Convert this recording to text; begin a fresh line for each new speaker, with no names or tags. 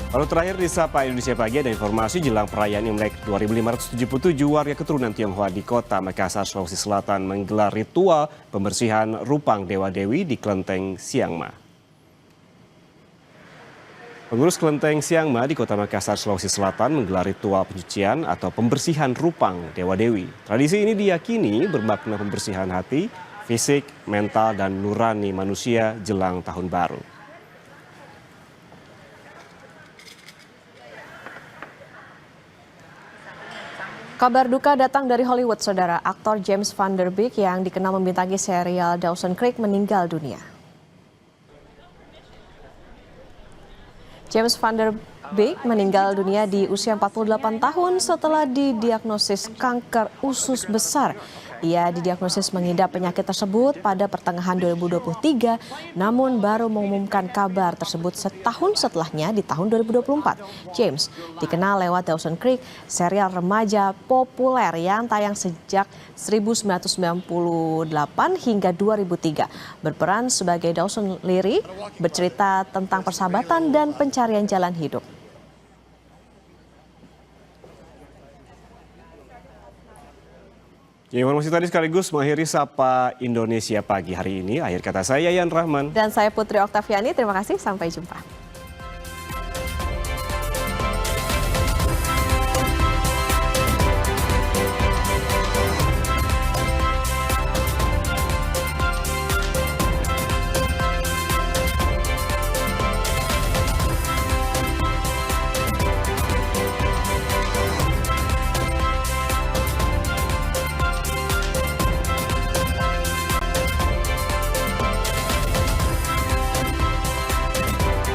Lalu terakhir di Sapa Indonesia Pagi ada informasi jelang perayaan Imlek 2577 warga keturunan Tionghoa di kota Makassar, Sulawesi Selatan menggelar ritual pembersihan rupang Dewa-Dewi di Kelenteng Siangma. Pengurus Kelenteng Siangma di kota Makassar, Sulawesi Selatan menggelar ritual pencucian atau pembersihan rupang Dewa-Dewi. Tradisi ini diyakini bermakna pembersihan hati, fisik, mental, dan nurani manusia jelang tahun baru.
Kabar duka datang dari Hollywood, saudara. Aktor James Van Der Beek yang dikenal membintangi serial Dawson's Creek meninggal dunia. James Van Der Beek meninggal dunia di usia 48 tahun setelah didiagnosis kanker usus besar. Ia didiagnosis mengidap penyakit tersebut pada pertengahan 2023, namun baru mengumumkan kabar tersebut setahun setelahnya di tahun 2024. James dikenal lewat Dawson's Creek, serial remaja populer yang tayang sejak 1998 hingga 2003. Berperan sebagai Dawson Leary, bercerita tentang persahabatan dan pencarian jalan hidup.
Informasi tadi sekaligus mengakhiri Sapa Indonesia Pagi hari ini. Akhir kata saya Yan Rahman.
Dan saya Putri Oktaviani, terima kasih, sampai jumpa.